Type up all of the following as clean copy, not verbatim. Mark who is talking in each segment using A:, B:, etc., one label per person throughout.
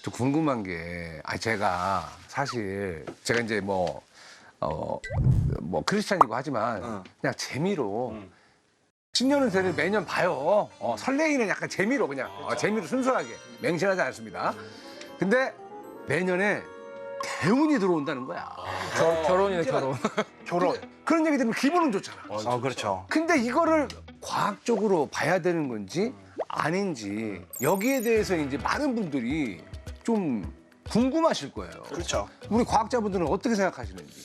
A: 저 궁금한 게, 제가 사실 제가 이제 뭐 크리스찬이고 하지만 그냥 재미로 신년운세를 매년 봐요. 설레이는 약간 재미로 그냥 재미로 순수하게 맹신하지 않습니다. 근데 내년에 대운이 들어온다는 거야.
B: 결혼이네, 결혼.
A: 결혼. 그런 얘기 들으면 기분은 좋잖아.
C: 그렇죠.
A: 근데 이거를 과학적으로 봐야 되는 건지 아닌지 여기에 대해서 이제 많은 분들이 좀 궁금하실 거예요.
C: 그렇죠.
A: 우리 과학자분들은 어떻게 생각하시는지.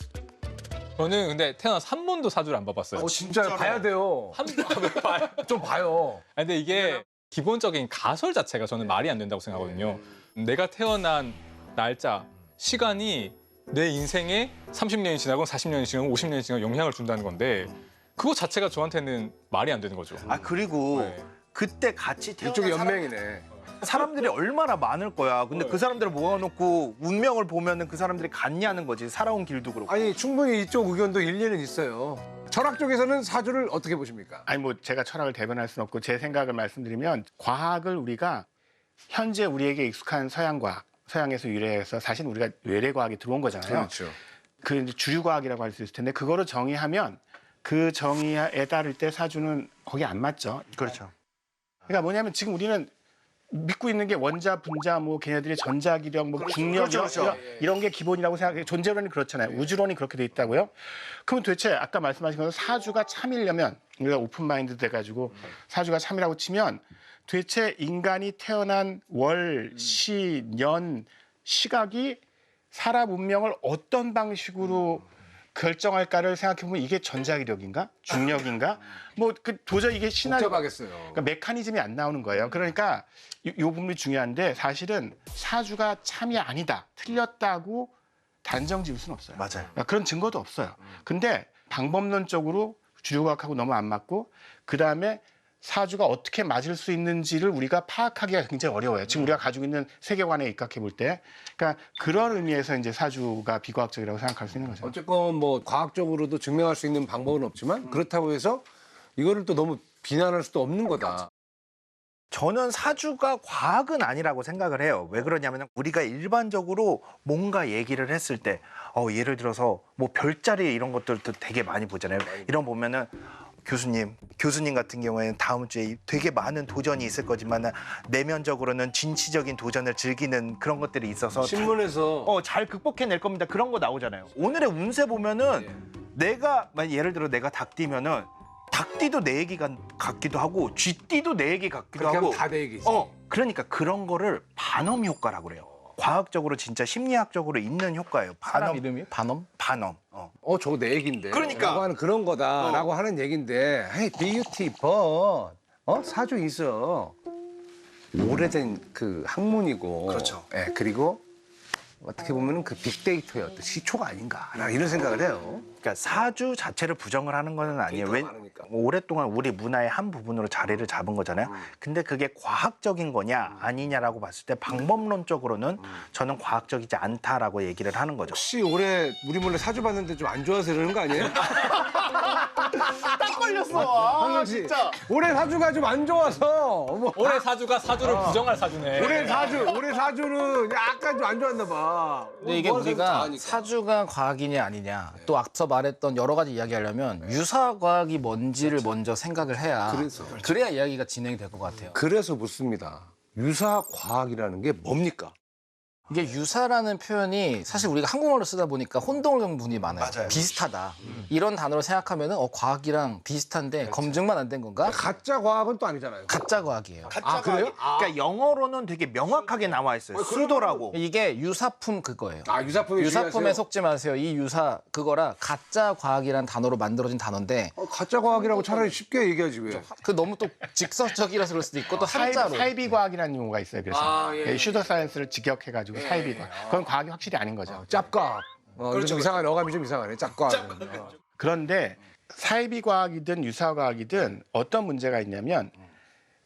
B: 저는 근데 태어나서 한 번도 사주를 안 봐봤어요.
A: 진짜 봐야 돼요.
B: 한 번도 봐요.
A: 좀 봐요.
B: 근데 이게 기본적인 가설 자체가 저는 말이 안 된다고 생각하거든요. 내가 태어난 날짜, 시간이 내 인생에 30년이 지나고 40년이 지나고 50년이 지나고 영향을 준다는 건데 그거 자체가 저한테는 말이 안 되는 거죠.
C: 그리고
B: 네.
C: 그때 같이 태어난
A: 이쪽이 연맹이네.
C: 사람들이 얼마나 많을 거야. 근데 그 사람들을 모아놓고 운명을 보면은 그 사람들이 같냐는 거지. 살아온 길도 그렇고.
A: 아니 충분히 이쪽 의견도 일리는 있어요. 철학 쪽에서는 사주를 어떻게 보십니까?
D: 아니 뭐 제가 철학을 대변할 수는 없고 제 생각을 말씀드리면 과학을 우리가 현재 우리에게 익숙한 서양과학, 서양에서 유래해서 사실 우리가 외래과학이 들어온 거잖아요.
A: 그렇죠.
D: 그 이제 주류과학이라고 할 수 있을 텐데 그거를 정의하면 그 정의에 따를 때 사주는 거기 안 맞죠.
C: 그렇죠.
D: 그러니까 뭐냐면 지금 우리는 믿고 있는 게 원자, 분자, 뭐 걔네들의 전자기력, 뭐 중력
C: 그렇죠.
D: 이런 게 기본이라고 생각해요. 존재론이 그렇잖아요. 우주론이 그렇게 돼 있다고요. 그러면 도대체 아까 말씀하신 것처럼 사주가 참이려면 우리가 오픈 마인드 돼가지고 사주가 참이라고 치면 도대체 인간이 태어난 월, 시, 년, 시각이 사람 운명을 어떤 방식으로 결정할까를 생각해보면 이게 전자기력인가? 중력인가? 뭐 그 도저히 이게 시나리오
A: 복잡하겠어요.
D: 그러니까 메커니즘이 안 나오는 거예요. 그러니까 이 부분이 중요한데 사실은 사주가 참이 아니다, 틀렸다고 단정 지을 수는 없어요.
C: 맞아요.
D: 그러니까 그런 증거도 없어요. 근데 방법론적으로 주류과학하고 너무 안 맞고 그다음에 사주가 어떻게 맞을 수 있는지를 우리가 파악하기가 굉장히 어려워요. 지금 우리가 가지고 있는 세계관에 입각해 볼 때. 그러니까 그런 의미에서 이제 사주가 비과학적이라고 생각할 수 있는 거죠.
A: 어쨌건 뭐 과학적으로도 증명할 수 있는 방법은 없지만 그렇다고 해서 이거를 또 너무 비난할 수도 없는 거다.
C: 저는 사주가 과학은 아니라고 생각을 해요. 왜 그러냐면 우리가 일반적으로 뭔가 얘기를 했을 때 예를 들어서 뭐 별자리 이런 것들도 되게 많이 보잖아요. 이런 보면은 교수님 같은 경우에는 다음 주에 되게 많은 도전이 있을 거지만 내면적으로는 진취적인 도전을 즐기는 그런 것들이 있어서
A: 신문에서
C: 잘 극복해낼 겁니다. 그런 거 나오잖아요. 오늘의 운세 보면은 내가 예를 들어 내가 닭띠면은 닭띠도 내 얘기 같기도 하고 쥐띠도 내 얘기 같기도
A: 그렇게
C: 하고
A: 하면 다 내 얘기지.
C: 그러니까 그런 거를 반엄 효과라고 그래요. 과학적으로 진짜 심리학적으로 있는 효과예요.
B: 사람 이름이 반엄?
C: 반엄.
A: 저거 내 얘긴데.
C: 그러니까.
A: 라고 하는 그런 거다라고 하는 얘긴데, 헤이, beautiful. 사주 있어. 오래된 그 학문이고.
C: 그렇죠.
A: 예, 그리고 어떻게 보면 그 빅데이터의 어떤 시초가 아닌가. 이런 생각을 해요.
C: 그러니까 사주 자체를 부정을 하는 건 아니에요.
A: 데이터가 많으니까.
C: 오랫동안 우리 문화의 한 부분으로 자리를 잡은 거잖아요. 근데 그게 과학적인 거냐 아니냐라고 봤을 때 방법론적으로는 저는 과학적이지 않다라고 얘기를 하는 거죠.
A: 혹시 올해 우리 몰래 사주 봤는데 좀 안 좋아서 그러는 거 아니에요?
C: 딱 걸렸어.
A: 황영 씨, 올해 사주가 좀 안 좋아서.
B: 올해 사주가 사주를 부정할 사주네.
A: 올해 사주는 약간 좀 안 좋았나 봐.
E: 근데 이게
A: 뭐 하는 사람 다
E: 우리가
A: 아니까.
E: 사주가 과학이냐 아니냐 또 앞서 말했던 여러 가지 이야기하려면 유사과학이 뭔지를 먼저 생각을 해야 그래야 이야기가 진행이 될 것 같아요.
A: 그래서 묻습니다. 유사과학이라는 게 뭡니까?
E: 이게 유사라는 표현이 사실 우리가 한국말로 쓰다 보니까 혼동하는 분이 많아요.
C: 맞아요.
E: 비슷하다. 이런 단어로 생각하면은 과학이랑 비슷한데 검증만 안 된 건가?
A: 가짜 과학은 또 아니잖아요.
E: 가짜 과학이에요.
A: 그래요?
C: 그러니까 영어로는 되게 명확하게 나와 있어요. 수도라고.
E: 이게 유사품 그거예요.
A: 유사품이
E: 유사품에 속지 마세요. 이 유사 그거라 가짜 과학이란 단어로 만들어진 단어인데
A: 가짜 과학이라고 차라리 쉽게 얘기하지 왜?
E: 그 너무 또 직설적이라서 그럴 수도 있고 또 한자로.
D: 사이비과학이라는 용어가 있어요. 그래서
A: 예.
D: 슈더 사이언스를 직역해가지고 사이비과학. 그건 과학이 확실히 아닌 거죠.
A: 짭과학. 좀 이상하네. 어감이 좀 이상하네. 짭과학.
D: 그런데 사이비과학이든 유사과학이든 어떤 문제가 있냐면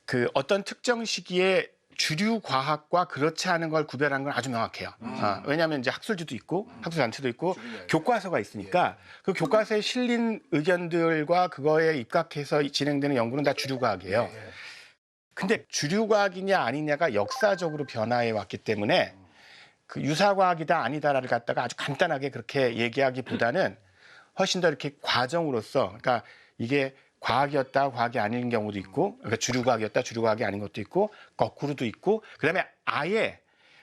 D: 그 어떤 특정 시기에 주류 과학과 그렇지 않은 걸 구별하는 건 아주 명확해요. 왜냐하면 이제 학술지도 있고 학술 단체도 있고 교과서가 있으니까 그 교과서에 실린 의견들과 그거에 입각해서 진행되는 연구는 다 주류 과학이에요. 근데 주류 과학이냐 아니냐가 역사적으로 변화해 왔기 때문에 그 유사과학이다 아니다를 갖다가 아주 간단하게 그렇게 얘기하기보다는 훨씬 더 이렇게 과정으로서 그러니까 이게 과학이었다 과학이 아닌 경우도 있고 그러니까 주류과학이었다 주류과학이 아닌 것도 있고 거꾸로도 있고 그다음에 아예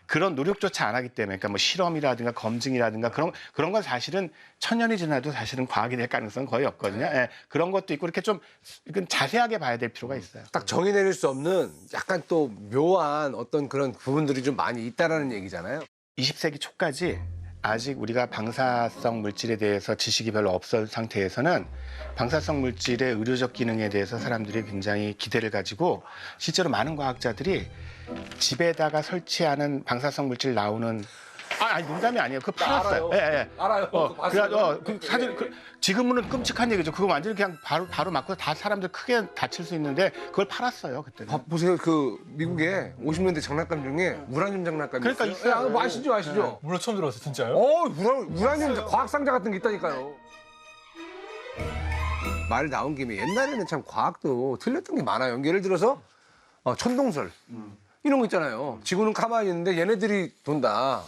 D: 그런 노력조차 안 하기 때문에 그러니까 뭐 실험이라든가 검증이라든가 그런 건 사실은 천년이 지나도 사실은 과학이 될 가능성은 거의 없거든요. 예, 그런 것도 있고 이렇게 좀 이건 자세하게 봐야 될 필요가 있어요.
A: 딱 정의 내릴 수 없는 약간 또 묘한 어떤 그런 부분들이 좀 많이 있다라는 얘기잖아요.
D: 20세기 초까지 아직 우리가 방사성 물질에 대해서 지식이 별로 없었던 상태에서는 방사성 물질의 의료적 기능에 대해서 사람들이 굉장히 기대를 가지고 실제로 많은 과학자들이 집에다가 설치하는 방사성 물질 나오는 아니 농담이 아니에요. 그거 팔았어요. 예, 예.
A: 알아요.
D: 그 사실 지금은 끔찍한 얘기죠. 그거 완전히 그냥 바로 맞고 다 사람들 크게 다칠 수 있는데 그걸 팔았어요 그때.
A: 보세요. 그 미국에 50년대 장난감 중에 우라늄 장난감이
D: 그러니까
A: 있어요.
D: 있어요.
A: 뭐 아시죠?
B: 물론 처음 들어봤어요, 진짜요?
A: 우라늄 과학 상자 같은 게 있다니까요. 말 나온 김에 옛날에는 참 과학도 틀렸던 게 많아요. 예를 들어서 천동설 이런 거 있잖아요. 지구는 가만히 있는데 얘네들이 돈다.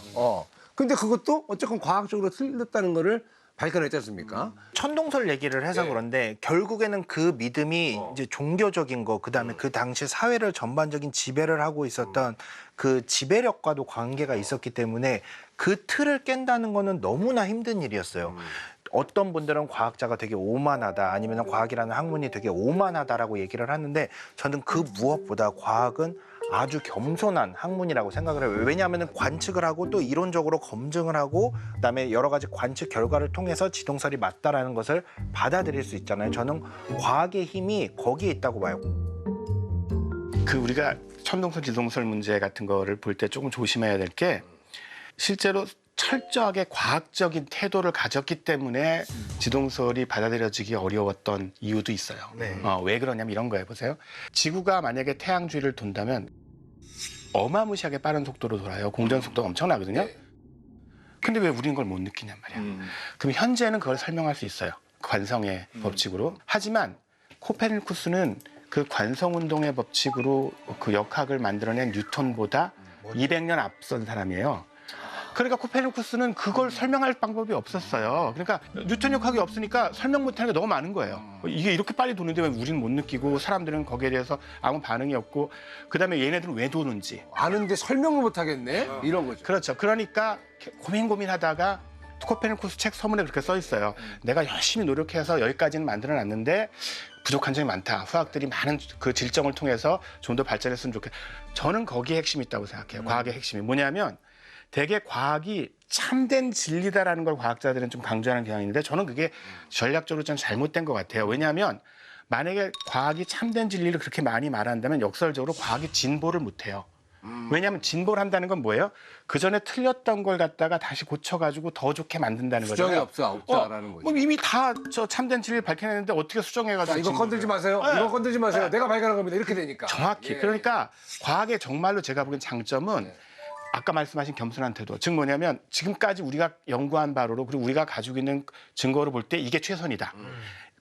A: 근데 그것도 어쨌건 과학적으로 틀렸다는 거를 발견했지 않습니까?
C: 천동설 얘기를 해서 그런데 결국에는 그 믿음이 이제 종교적인 거 그다음에 그 당시 사회를 전반적인 지배를 하고 있었던 그 지배력과도 관계가 있었기 때문에 그 틀을 깬다는 거는 너무나 힘든 일이었어요. 어떤 분들은 과학자가 되게 오만하다 아니면 과학이라는 학문이 되게 오만하다라고 얘기를 하는데 저는 그 무엇보다 과학은 아주 겸손한 학문이라고 생각을 해요. 왜냐하면 관측을 하고 또 이론적으로 검증을 하고 그다음에 여러 가지 관측 결과를 통해서 지동설이 맞다라는 것을 받아들일 수 있잖아요. 저는 과학의 힘이 거기에 있다고 봐요.
D: 그 우리가 천동설, 지동설 문제 같은 거를 볼 때 조금 조심해야 될 게 실제로 철저하게 과학적인 태도를 가졌기 때문에 지동설이 받아들여지기 어려웠던 이유도 있어요. 왜 그러냐면 이런 거예요. 보세요. 지구가 만약에 태양 주위를 돈다면 어마무시하게 빠른 속도로 돌아요. 공전 속도가 엄청나거든요. 근데 왜 우리는 그걸 못 느끼냔 말이야. 그럼 현재는 그걸 설명할 수 있어요. 관성의 법칙으로. 하지만 코페르니쿠스는 그 관성운동의 법칙으로 그 역학을 만들어낸 뉴턴보다 200년 앞선 사람이에요. 그러니까 코페르니쿠스는 그걸 설명할 방법이 없었어요. 그러니까 뉴턴 역학이 없으니까 설명 못하는 게 너무 많은 거예요. 이게 이렇게 빨리 도는데 왜 우리는 못 느끼고 사람들은 거기에 대해서 아무 반응이 없고 그다음에 얘네들은 왜 도는지.
A: 아는데 설명을 못 하겠네? 이런 거죠.
D: 그렇죠. 그러니까 고민하다가 코페르니쿠스 책 서문에 그렇게 써 있어요. 내가 열심히 노력해서 여기까지는 만들어놨는데 부족한 점이 많다. 후학들이 많은 그 질정을 통해서 좀 더 발전했으면 좋겠다. 저는 거기에 핵심이 있다고 생각해요. 과학의 핵심이. 뭐냐면 되게 과학이 참된 진리다라는 걸 과학자들은 좀 강조하는 경향이 있는데 저는 그게 전략적으로 좀 잘못된 것 같아요. 왜냐하면 만약에 과학이 참된 진리를 그렇게 많이 말한다면 역설적으로 과학이 진보를 못해요. 왜냐하면 진보를 한다는 건 뭐예요? 그 전에 틀렸던 걸 갖다가 다시 고쳐가지고 더 좋게 만든다는
A: 수정이
D: 거잖아요.
A: 없다라는 거죠.
D: 뭐 이미 다 저 참된 진리를 밝혀냈는데 어떻게 수정해가지고
A: 이거 건들지 마세요.
D: 네.
A: 이거 건들지 마세요. 내가 발견한 겁니다. 이렇게 되니까.
D: 정확히.
A: 예.
D: 그러니까 과학의 정말로 제가 보기엔 장점은 아까 말씀하신 겸손한 태도. 즉 뭐냐면 지금까지 우리가 연구한 바로로 그리고 우리가 가지고 있는 증거를 볼 때 이게 최선이다.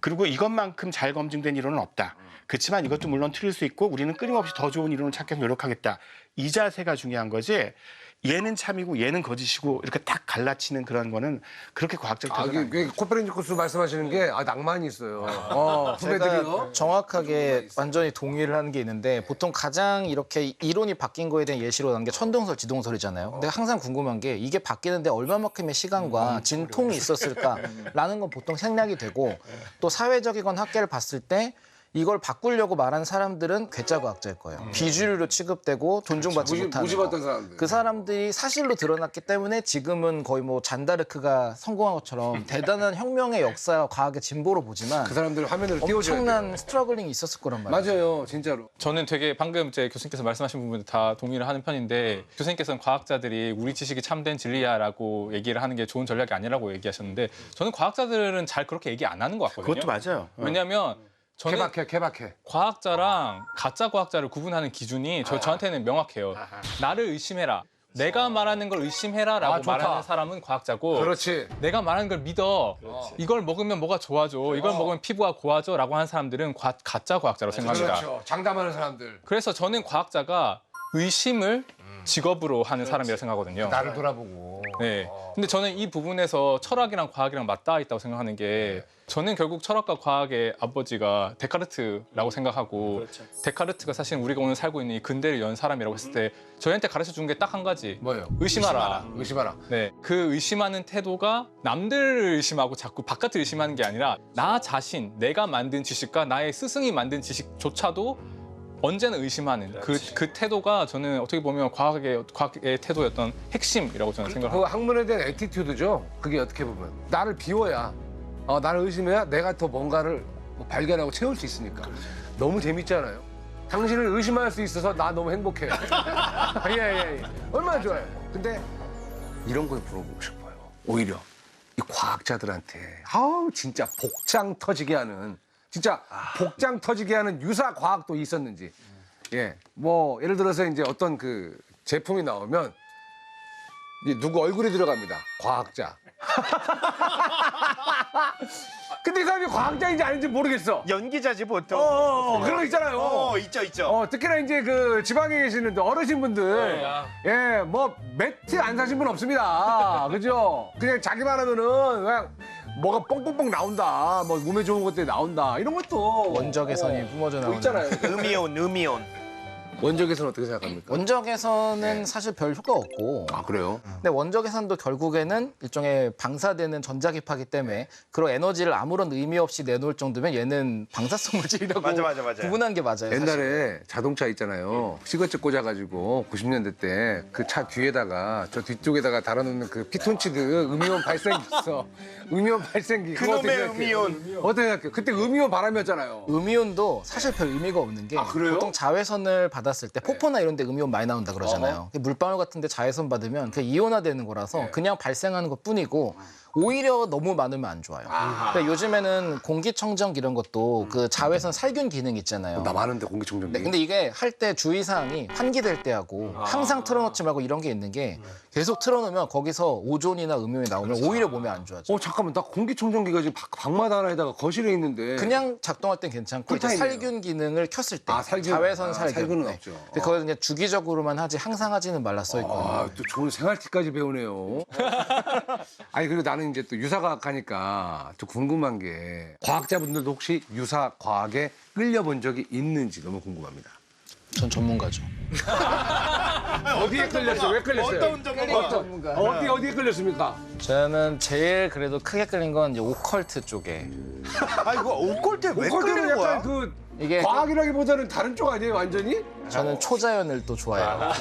D: 그리고 이것만큼 잘 검증된 이론은 없다. 그렇지만 이것도 물론 틀릴 수 있고 우리는 끊임없이 더 좋은 이론을 찾기 위해서 노력하겠다. 이 자세가 중요한 거지. 얘는 참이고 얘는 거짓이고 이렇게 딱 갈라치는 그런 거는 그렇게 과학적 태도가 아니에요.
A: 이게 코페르니쿠스 말씀하시는 게 낭만이 있어요. 후배들이요.
E: 제가 정확하게 완전히 동의를 하는 게 있는데 보통 가장 이렇게 이론이 바뀐 거에 대한 예시로 나는 게 천동설, 지동설이잖아요. 근데 항상 궁금한 게 이게 바뀌는데 얼마만큼의 시간과 진통이 있었을까라는 건 보통 생략이 되고 또 사회적이건 학계를 봤을 때 이걸 바꾸려고 말하는 사람들은 괴짜과학자일 거예요. 비주류로 취급되고 존중받지 못하는
A: 무시받던
E: 거.
A: 사람들.
E: 그 사람들이 사실로 드러났기 때문에 지금은 거의 뭐 잔다르크가 성공한 것처럼 대단한 혁명의 역사와 과학의 진보로 보지만
A: 그 사람들 화면으로 띄워줘야 돼요.
E: 엄청난 스트러글링이 있었을 거란 말이에요.
A: 맞아요. 진짜로.
B: 저는 되게 방금 제 교수님께서 말씀하신 부분 다 동의를 하는 편인데 교수님께서는 과학자들이 우리 지식이 참된 진리야라고 얘기를 하는 게 좋은 전략이 아니라고 얘기하셨는데 저는 과학자들은 잘 그렇게 얘기 안 하는 것 같거든요.
D: 그것도 맞아요.
B: 왜냐하면 저는
A: 케바케.
B: 과학자랑 가짜 과학자를 구분하는 기준이 저한테는 명확해요. 나를 의심해라. 내가 말하는 걸 의심해라라고
A: 좋다.
B: 말하는 사람은 과학자고
A: 그렇지.
B: 내가 말하는 걸 믿어. 이걸 먹으면 뭐가 좋아져. 이걸 먹으면 피부가 고와져라고 하는 사람들은 가짜 과학자라고 생각합니다.
A: 그렇죠. 장담하는 사람들.
B: 그래서 저는 과학자가 의심을 직업으로 하는 사람이라고 생각하거든요.
A: 나를 돌아보고.
B: 네. 근데 저는 이 부분에서 철학이랑 과학이랑 맞닿아 있다고 생각하는 게 저는 결국 철학과 과학의 아버지가 데카르트라고 생각하고 데카르트가 사실 우리가 오늘 살고 있는 이 근대를 연 사람이라고 했을 때 저희한테 가르쳐 준 게 딱 한 가지.
A: 뭐예요?
B: 의심하라.
A: 의심하라.
B: 네. 그 의심하는 태도가 남들을 의심하고 자꾸 바깥을 의심하는 게 아니라 나 자신, 내가 만든 지식과 나의 스승이 만든 지식조차도 언제나 의심하는 그 태도가 저는 어떻게 보면 과학의 태도였던 핵심이라고 저는
A: 그
B: 생각합니다.
A: 학문에 대한 애티튜드죠. 그게 어떻게 보면 나를 비워야, 나를 의심해야 내가 더 뭔가를 뭐 발견하고 채울 수 있으니까. 너무 재밌잖아요. 당신을 의심할 수 있어서 나 너무 행복해요. 예. 얼마나 좋아요. 근데 이런 걸 물어보고 싶어요. 오히려 이 과학자들한테 진짜 복장 터지게 하는 복장 터지게 하는 유사 과학도 있었는지. 예, 뭐 예를 들어서 이제 어떤 그 제품이 나오면 이제 누구 얼굴이 들어갑니다. 과학자. 근데 이 사람이 과학자인지 아닌지 모르겠어.
C: 연기자지 보통.
A: 그런 거 있잖아요.
C: 있죠.
A: 특히나 이제 그 지방에 계시는 어르신분들, 예, 뭐 매트 안 사신 분 없습니다. 그죠? 그냥 자기만 하면은 그냥 뭐가 뽕뽕뽕 나온다, 뭐 몸에 좋은 것들이 나온다, 이런 것도
E: 원적외선이 뿜어져
A: 뭐
E: 나오는.
A: 있잖아요.
C: 음이온.
A: 원적외선 어떻게 생각합니까?
E: 원적외선은 사실 별 효과가 없고
A: 아 그래요?
E: 근데 원적외선도 결국에는 일종의 방사되는 전자기파기 때문에 그런 에너지를 아무런 의미 없이 내놓을 정도면 얘는 방사성 물질이라고
C: 맞아.
E: 구분한 게 맞아요. 사실.
A: 옛날에 자동차 있잖아요. 시거츠 꽂아가지고 90년대 때 그 차 뒤에다가 저 뒤쪽에다가 달아놓는 그 피톤치드 음이온 발생기 있어. 음이온 발생기. 그거 어떻게
C: 그놈의
A: 생각해요?
C: 음이온.
A: 어떻게 생각해요? 그때 음이온 바람이었잖아요.
E: 음이온도 사실 별 의미가 없는 게
A: 그래요?
E: 보통 자외선을 받았을 때 폭포나 이런 데 음이온 많이 나온다 그러잖아요. 물방울 같은 데 자외선 받으면 그게 이온화되는 거라서 그냥 발생하는 것뿐이고 오히려 너무 많으면 안 좋아요. 근데 요즘에는 공기청정기 이런 것도 그 자외선 살균 기능 있잖아요.
A: 나 많은데 공기청정기.
E: 네, 근데 이게 할 때 주의사항이 환기될 때 하고 항상 틀어놓지 말고 이런 게 있는 게 계속 틀어놓으면 거기서 오존이나 음이온이 나오면 오히려 몸에 안 좋아져.
A: 잠깐만, 나 공기청정기가 지금 방마다 하나에다가 거실에 있는데.
E: 그냥 작동할 땐 괜찮고 이제
A: 쿨타임이에요.
E: 살균 기능을 켰을 때
A: 살균.
E: 자외선 살균.
A: 살균은 없죠.
E: 근데 그걸 그냥 주기적으로만 하지 항상 하지는 말라 써 있거든요.
A: 또 좋은 생활팁까지 배우네요. 아니 그리고 나는 이제 또 유사과학 하니까 좀 궁금한 게 과학자분들도 혹시 유사과학에 끌려본 적이 있는지 너무 궁금합니다.
E: 전 전문가죠.
A: 어디에 끌렸어요? 왜 끌렸어요?
C: 어떤 전문가?
A: 어디에 끌렸습니까?
E: 저는 제일 그래도 크게 끌린 건 이제 오컬트 쪽에.
C: 이거 옷걸때 왜
A: 오컬트는
C: 끌리는 거야?
A: 약간 그
E: 이게
A: 과학이라기보다는 다른 쪽 아니에요, 완전히?
E: 저는 초자연을 또 좋아해요.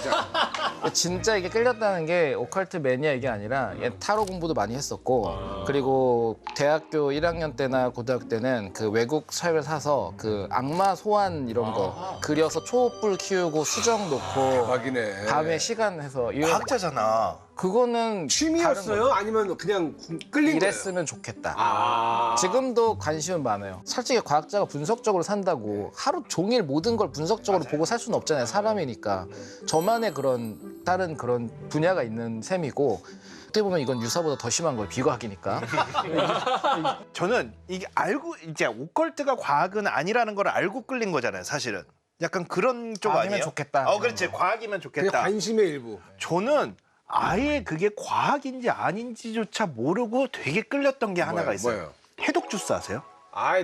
E: 진짜 이게 끌렸다는 게 오컬트 매니아 이게 아니라 얘 타로 공부도 많이 했었고 그리고 대학교 1학년 때나 고등학교 때는 그 외국 책을 사서 그 악마 소환 이런 거 그려서 초불 키우고 수정 놓고
A: 대박이네.
E: 밤에 시간 해서
C: 과학자잖아.
E: 그거는
A: 취미였어요? 아니면 그냥 끌린 거예요?
E: 이랬으면 좋겠다. 지금도 관심은 많아요. 솔직히 과학자가 분석적으로 산다고 하루 종일 모든 걸 분석적으로 보고 살 수는 없잖아요. 사람이니까. 저만의 그런 다른 그런 분야가 있는 셈이고 어떻게 보면 이건 유사보다 더 심한 거예요. 비과학이니까.
C: 저는 이게 알고 이제 옷걸트가 과학은 아니라는 걸 알고 끌린 거잖아요, 사실은. 약간 그런 쪽
E: 과학이면
C: 아니에요?
E: 좋겠다.
C: 그렇지. 과학이면
A: 그냥
C: 좋겠다.
A: 관심의 일부.
C: 저는 아예 그게 과학인지 아닌지조차 모르고 되게 끌렸던 게 하나가 있어요.
A: 뭐예요?
C: 해독 주스 아세요?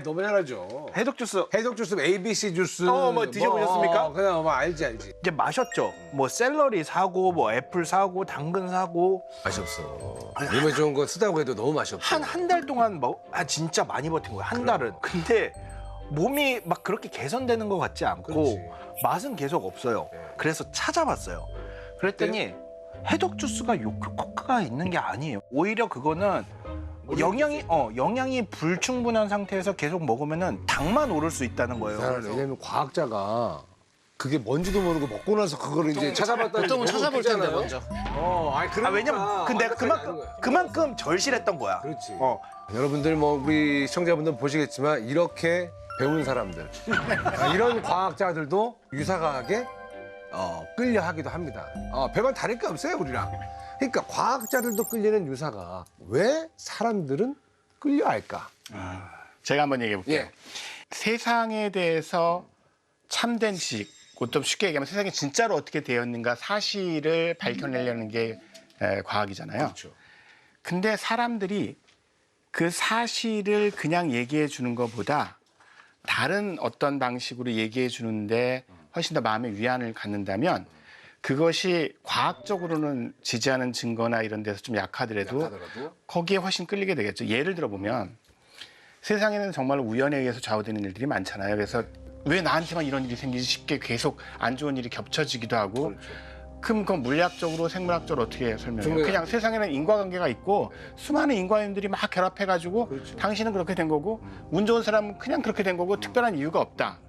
A: 너무 잘하죠.
C: 해독 주스
A: 해독 주스, ABC 주스.
C: 뭐 드셔보셨습니까?
A: 그냥 뭐 알지.
C: 이제 마셨죠. 뭐 샐러리 사고 뭐 애플 사고 당근 사고
A: 맛이 없어. 몸에 좋은 거 쓰다고 해도 너무 맛이 없어.
C: 한 달 동안 진짜 많이 버틴 거야. 한 달은. 근데 몸이 막 그렇게 개선되는 것 같지 않고
A: 그렇지.
C: 맛은 계속 없어요. 그래서 찾아봤어요. 그랬더니 해독 주스가 요크코크가 있는 게 아니에요. 오히려 그거는 영양이 불충분한 상태에서 계속 먹으면은 당만 오를 수 있다는 거예요.
A: 왜냐면 과학자가 그게 뭔지도 모르고 먹고 나서 그거를 이제 찾아봤다는
E: 보통은
A: 게
E: 찾아볼 텐데
A: 웃기잖아요.
E: 먼저.
A: 그러니까.
C: 왜냐면 근데 그만큼 절실했던 거야.
A: 그렇지. 여러분들 뭐 우리 시청자분들 보시겠지만 이렇게 배운 사람들 이런 과학자들도 유사과학에 끌려하기도 합니다. 별반 다를 게 없어요 우리랑. 그러니까 과학자들도 끌리는 유사과학. 왜 사람들은 끌려할까?
D: 제가 한번 얘기해 볼게요.
A: 예.
D: 세상에 대해서 참된 지식 좀 쉽게 얘기하면 세상이 진짜로 어떻게 되었는가 사실을 밝혀내려는 게 과학이잖아요.
A: 그렇죠.
D: 근데 사람들이 그 사실을 그냥 얘기해 주는 것보다 다른 어떤 방식으로 얘기해 주는데 훨씬 더 마음의 위안을 갖는다면 그것이 과학적으로는 지지하는 증거나 이런 데서 좀 약하더라도 거기에 훨씬 끌리게 되겠죠. 예를 들어 보면 세상에는 정말 우연에 의해서 좌우되는 일들이 많잖아요. 그래서 왜 나한테만 이런 일이 생기지 싶게 계속 안 좋은 일이 겹쳐지기도 하고 그럼 그건 물리학적으로 생물학적으로 어떻게 설명해요? 그냥 세상에는 인과관계가 있고 수많은 인과인들이 막 결합해가지고 당신은 그렇게 된 거고 운 좋은 사람은 그냥 그렇게 된 거고 특별한 이유가 없다.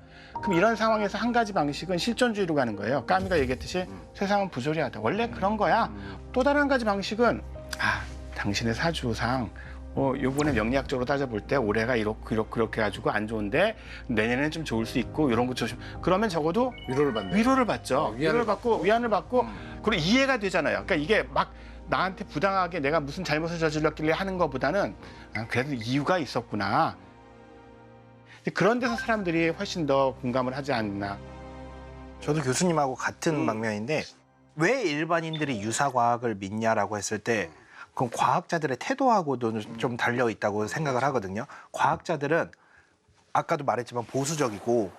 D: 그럼 이런 상황에서 한 가지 방식은 실존주의로 가는 거예요. 까미가 얘기했듯이 세상은 부조리하다. 원래 그런 거야. 또 다른 한 가지 방식은 당신의 사주상 요번에 명리학적으로 따져볼 때 올해가 그렇게 가지고 안 좋은데 내년에는 좀 좋을 수 있고 이런 거 조심. 그러면 적어도 위로를 받죠. 위로를 받고 위안을 받고 그리고 이해가 되잖아요. 그러니까 이게 막 나한테 부당하게 내가 무슨 잘못을 저질렀길래 하는 것보다는 그래도 이유가 있었구나. 그런 데서 사람들이 훨씬 더 공감을 하지 않나.
C: 저도 교수님하고 같은 방면인데 왜 일반인들이 유사과학을 믿냐라고 했을 때 그건 과학자들의 태도하고도 좀 달려 있다고 생각을 하거든요. 과학자들은 아까도 말했지만 보수적이고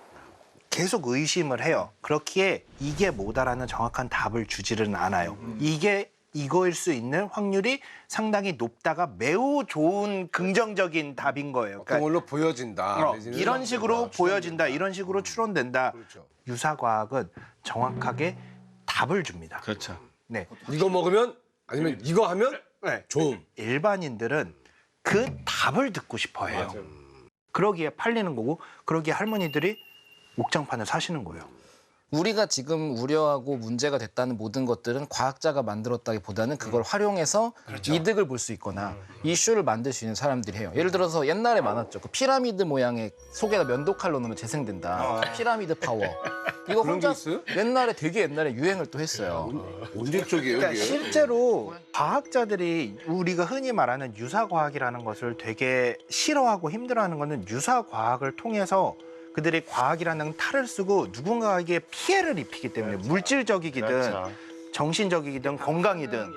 C: 계속 의심을 해요. 그렇기에 이게 뭐다라는 정확한 답을 주지는 않아요. 이게 이거일 수 있는 확률이 상당히 높다가 매우 좋은 긍정적인 답인 거예요.
A: 어떤 걸로 보여진다. 내지는
C: 이런 식으로 보여진다. 이런 식으로 추론된다.
A: 그렇죠.
C: 유사과학은 정확하게 답을 줍니다.
D: 그렇죠.
C: 네.
A: 이거 먹으면 아니면 이거 하면 좋음.
C: 일반인들은 그 답을 듣고 싶어 해요. 그러기에 팔리는 거고 그러기에 할머니들이 옥장판을 사시는 거예요.
E: 우리가 지금 우려하고 문제가 됐다는 모든 것들은 과학자가 만들었다기보다는 그걸 활용해서 이득을 볼 수 있거나 이슈를 만들 수 있는 사람들이 해요. 예를 들어서 옛날에 많았죠. 그 피라미드 모양의 속에다 면도칼로 넣으면 재생된다. 피라미드 파워. 이거
A: 그런 게
E: 혼자
A: 있어요?
E: 옛날에 유행을 또 했어요.
A: 언제 쪽이에요?
C: 그러니까
A: 이게?
C: 실제로 과학자들이 우리가 흔히 말하는 유사과학이라는 것을 되게 싫어하고 힘들어하는 거는 유사과학을 통해서 그들이 과학이라는 탈을 쓰고 누군가에게 피해를 입히기 때문에 물질적이기든
D: 그렇죠.
C: 정신적이든 건강이든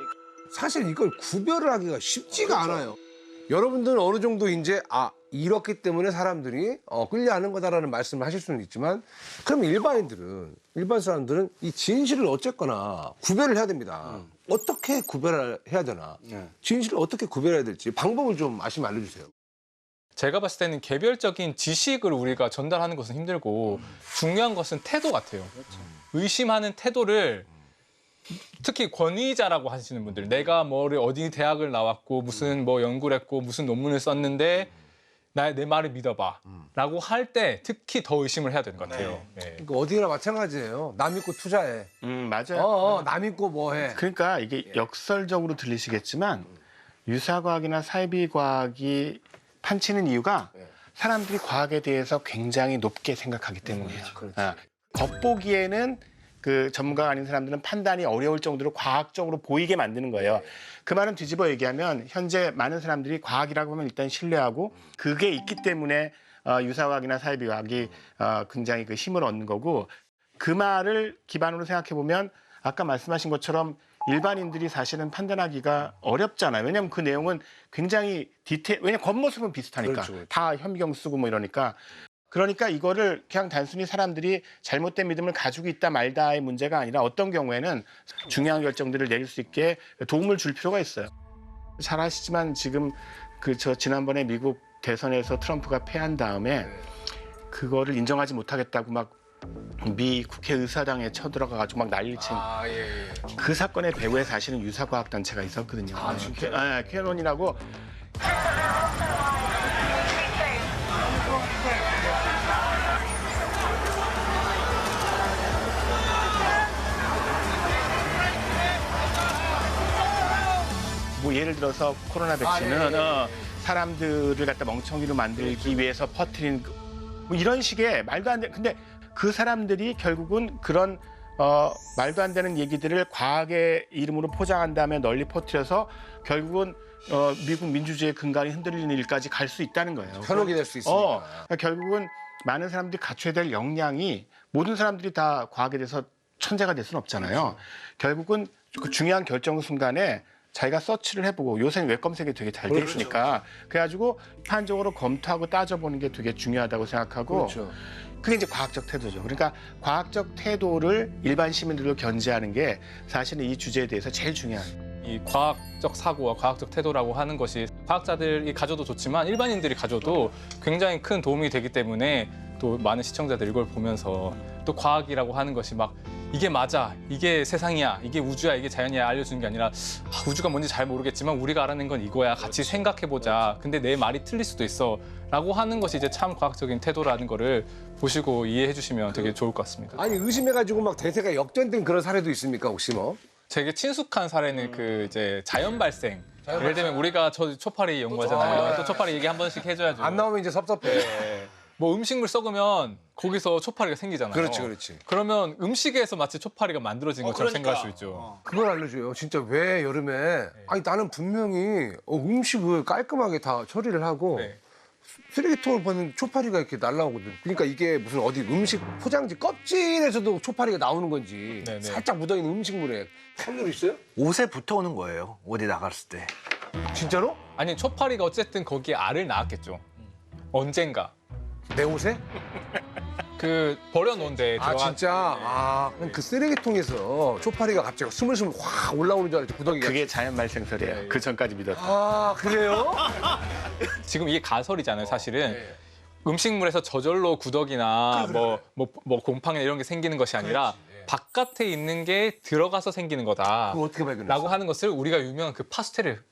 A: 사실 이걸 구별을 하기가 쉽지가 않아요. 여러분들은 어느 정도 이제 이렇기 때문에 사람들이 끌려하는 거다라는 말씀을 하실 수는 있지만 그럼 일반 사람들은 이 진실을 어쨌거나 구별을 해야 됩니다. 어떻게 구별을 해야 되나? 진실을 어떻게 구별해야 될지 방법을 좀 아시면 알려주세요.
B: 제가 봤을 때는 개별적인 지식을 우리가 전달하는 것은 힘들고 중요한 것은 태도 같아요. 의심하는 태도를 특히 권위자라고 하시는 분들, 내가 어디 대학을 나왔고 무슨 연구를 했고 무슨 논문을 썼는데 내 말을 믿어봐라고 할 때 특히 더 의심을 해야 되는 것 같아요. 네.
A: 그러니까 어디나 마찬가지예요. 남 믿고 투자해.
D: 맞아요.
A: 남 믿고 뭐 해.
D: 그러니까 이게 역설적으로 들리시겠지만 유사과학이나 사이비과학이 판치는 이유가 사람들이 과학에 대해서 굉장히 높게 생각하기 때문이에요. 겉보기에는 그 전문가가 아닌 사람들은 판단이 어려울 정도로 과학적으로 보이게 만드는 거예요. 그 말은 뒤집어 얘기하면 현재 많은 사람들이 과학이라고 하면 일단 신뢰하고 그게 있기 때문에 유사과학이나 사이비과학이 굉장히 그 힘을 얻는 거고 그 말을 기반으로 생각해 보면 아까 말씀하신 것처럼 일반인들이 사실은 판단하기가 어렵잖아요. 왜냐하면 그 내용은 굉장히 왜냐면 겉모습은 비슷하니까.
A: 그렇죠.
D: 다 현미경 쓰고 뭐 이러니까. 그러니까 이거를 그냥 단순히 사람들이 잘못된 믿음을 가지고 있다 말다의 문제가 아니라 어떤 경우에는 중요한 결정들을 내릴 수 있게 도움을 줄 필요가 있어요. 잘 아시지만 지금 지난번에 미국 대선에서 트럼프가 패한 다음에 그거를 인정하지 못하겠다고 막 미 국회의사당에 쳐들어가가지고 막 난리를 친 그 사건의 배후에 사실은 유사과학 단체가 있었거든요. 진짜? 퀴어논이라고. 뭐 예를 들어서 코로나 백신은 사람들을 갖다 멍청이로 만들기 위해서 퍼뜨린 뭐 이런 식의 말도 안 되는 근데 그 사람들이 결국은 그런 말도 안 되는 얘기들을 과학의 이름으로 포장한 다음에 널리 퍼뜨려서 결국은 미국 민주주의의 근간이 흔들리는 일까지 갈 수 있다는 거예요.
A: 현혹이 될 수 있으니까.
D: 그러니까 결국은 많은 사람들이 갖춰야 될 역량이 모든 사람들이 다 과학에 대해서 천재가 될 수는 없잖아요. 결국은 그 중요한 결정 순간에 자기가 서치를 해보고 요새는 웹 검색이 되게 잘 돼 있으니까 그래가지고 비판적으로 검토하고 따져보는 게 되게 중요하다고 생각하고
A: 그렇죠.
D: 그게 이제 과학적 태도죠. 그러니까 과학적 태도를 일반 시민들로 견지하는 게 사실은 이 주제에 대해서 제일 중요한.
B: 이 과학적 사고와 과학적 태도라고 하는 것이 과학자들이 가져도 좋지만 일반인들이 가져도 굉장히 큰 도움이 되기 때문에 또 많은 시청자들이 이걸 보면서 또 과학이라고 하는 것이 막 이게 맞아, 이게 세상이야, 이게 우주야, 이게 자연이야 알려주는 게 아니라 우주가 뭔지 잘 모르겠지만 우리가 알아낸 건 이거야. 같이 생각해보자. 근데 내 말이 틀릴 수도 있어. 라고 하는 것이 이제 참 과학적인 태도라는 거를 보시고 이해해 주시면 되게 좋을 것 같습니다.
A: 아니 의심해가지고 막 대세가 역전된 그런 사례도 있습니까 혹시 뭐?
B: 되게 친숙한 사례는 그 이제 자연 발생. 예를 들면 우리가 저 초파리 연구하잖아요. 또 초파리 얘기 한 번씩 해줘야죠.
A: 안 나오면 이제 섭섭해.
B: 네. 뭐 음식물 썩으면 거기서 초파리가 생기잖아요.
A: 그렇지, 그렇지.
B: 그러면 음식에서 마치 초파리가 만들어진 것처럼 생각할 수 있죠.
A: 그걸 알려줘요. 진짜 왜 여름에 아니 나는 분명히 음식을 깔끔하게 다 처리를 하고
B: 네.
A: 쓰레기통을 보는 초파리가 이렇게 날라오거든. 그러니까 이게 무슨 어디 음식 포장지 껍질에서도 초파리가 나오는 건지
B: 네네.
A: 살짝 묻어있는 음식물에 확률 있어요?
C: 옷에 붙어오는 거예요. 어디 나갔을 때.
A: 진짜로?
B: 아니 초파리가 어쨌든 거기에 알을 낳았겠죠. 언젠가.
A: 내 옷에?
B: 그 버려놓은데
A: 아 진짜? 아 그럼 그 쓰레기통에서 초파리가 갑자기 스물스물 확 올라오는 줄 알았지 구더기가.
D: 그게 자연 발생설이에요.
B: 네.
D: 그 전까지 믿었다.
A: 아 그래요?
B: 지금 이게 가설이잖아요, 사실은. 음식물에서 저절로 구더기나 뭐 곰팡이나 이런 게 생기는 것이 아니라 바깥에 있는 게 들어가서 생기는 거다.
A: 그거 어떻게 발견했어?
B: 라고 하는 것을 우리가 유명한 그 파스텔을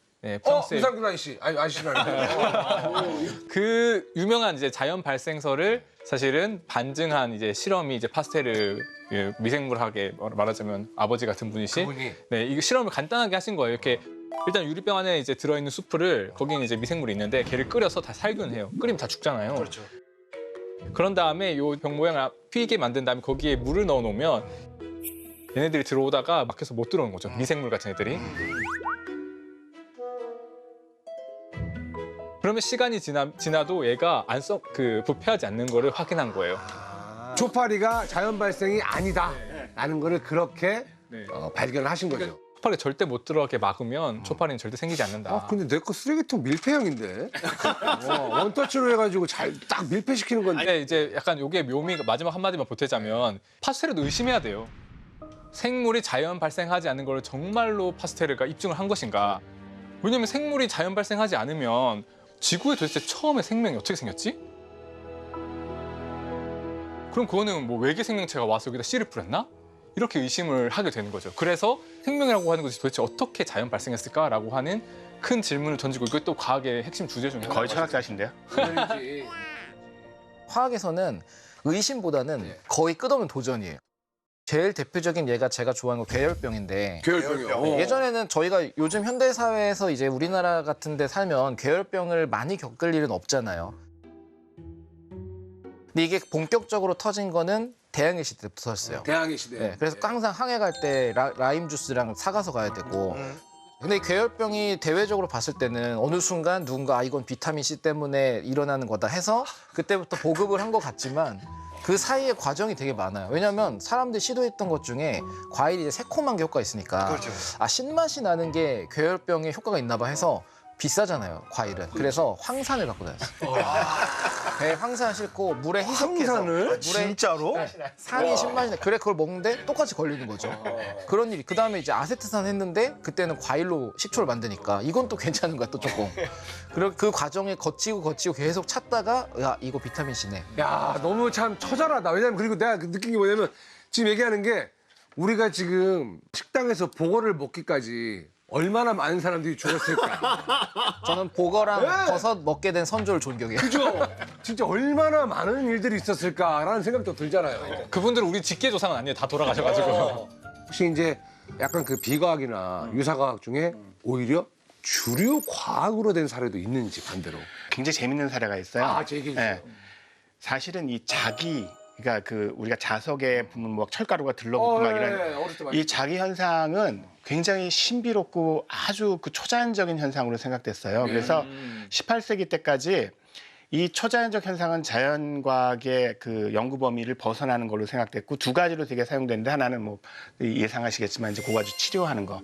B: 프랑스의
A: 우상균 아저씨. 아니 아저씨 말고.
B: 그 유명한 이제 자연 발생설을 사실은 반증한 이제 실험이 이제 파스테르 미생물학에 말하자면 아버지 같은 분이시.
A: 그분이?
B: 네, 이 실험을 간단하게 하신 거예요. 이렇게 일단 유리병 안에 이제 들어있는 수프를 거기는 이제 미생물이 있는데 걔를 끓여서 다 살균해요. 끓이면 다 죽잖아요. 그렇죠. 그런 다음에 요 병 모양을 휘게 만든 다음에 거기에 물을 넣어 놓으면 얘네들이 들어오다가 막혀서 못 들어오는 거죠. 미생물 같은 애들이. 그러면 시간이 지나도 얘가 부패하지 않는 거를 확인한 거예요.
A: 초파리가 자연 발생이 아니다. 라는 거를 그렇게
B: 네.
A: 발견을 하신 거죠.
B: 초파리 절대 못 들어가게 막으면 초파리는 절대 생기지 않는다.
A: 아, 근데 내 거 쓰레기통 밀폐형인데? 원터치로 해가지고 잘 딱 밀폐시키는 건데.
B: 근데 이제 약간 요게 묘미가 마지막 한마디만 보태자면 파스텔도 의심해야 돼요. 생물이 자연 발생하지 않는 걸 정말로 파스텔가 입증을 한 것인가? 왜냐면 생물이 자연 발생하지 않으면 지구에 도대체 처음에 생명이 어떻게 생겼지? 그럼 그거는 뭐 외계 생명체가 와서 여기다 씨를 뿌렸나? 이렇게 의심을 하게 되는 거죠. 그래서 생명이라고 하는 것이 도대체 어떻게 자연 발생했을까라고 하는 큰 질문을 던지고 이게 또 과학의 핵심 주제 중에
D: 거의 철학자신데요.
E: 화학에서는 의심보다는 거의 끝없는 도전이에요. 제일 대표적인 예가 제가 좋아하는 거 괴열병인데
A: 계열병이요.
E: 예전에는 저희가 요즘 현대 사회에서 이제 우리나라 같은 데 살면 괴열병을 많이 겪을 일은 없잖아요. 근데 이게 본격적으로 터진 거는 대항해 시대 때부터 터졌어요.
A: 대항해 시대.
E: 네, 그래서 항상 항해 갈 때 라임 주스랑 사가서 가야 되고. 근데 이 괴열병이 대외적으로 봤을 때는 어느 순간 누군가 이건 비타민 C 때문에 일어나는 거다 해서 그때부터 보급을 한 것 같지만 그 사이에 과정이 되게 많아요. 왜냐하면 사람들이 시도했던 것 중에 과일이 이제 새콤한 게 효과가 있으니까 아 신맛이 나는 게 괴열병에 효과가 있나 봐 해서 비싸잖아요, 과일은. 그래서 황산을 갖고 다녔어요. 배에 황산 싣고 물에 희석해서
A: 황산을?
C: 진짜로?
E: 네, 산이 신맛이 나. 그래 그걸 먹는데 똑같이 걸리는 거죠. 그런 일이. 그다음에 이제 아세트산 했는데 그때는 과일로 식초를 만드니까 이건 또 괜찮은 거야 또 조금. 그리고 그 과정에 거치고 계속 찾다가 야 이거 비타민 C네.
A: 야, 너무 참 처절하다. 왜냐면 그리고 내가 느낀 게 뭐냐면 지금 얘기하는 게 우리가 지금 식당에서 보거를 먹기까지 얼마나 많은 사람들이 죽었을까.
E: 저는 보거랑
A: 네.
E: 버섯 먹게 된 선조를 존경해요.
A: 그죠? 진짜 얼마나 많은 일들이 있었을까라는 생각도 들잖아요.
B: 그분들은 우리 직계 조상은 아니에요. 다 돌아가셔가지고.
A: 혹시 이제 약간 그 비과학이나 유사과학 중에 오히려 주류 과학으로 된 사례도 있는지 반대로.
D: 굉장히 재밌는 사례가 있어요.
A: 아, 제 얘기해 주세요.
D: 네. 사실은 이 자기, 그러니까 그 우리가 자석에 보면 뭐 철가루가 들러붙고 막 이런
A: 어렸을 때 많이
D: 이 자기 현상은 굉장히 신비롭고 아주 그 초자연적인 현상으로 생각됐어요. 그래서 18세기 때까지 이 초자연적 현상은 자연과학의 그 연구 범위를 벗어나는 걸로 생각됐고 두 가지로 되게 사용되는데 하나는 뭐 예상하시겠지만 이제 고가주 치료하는 거.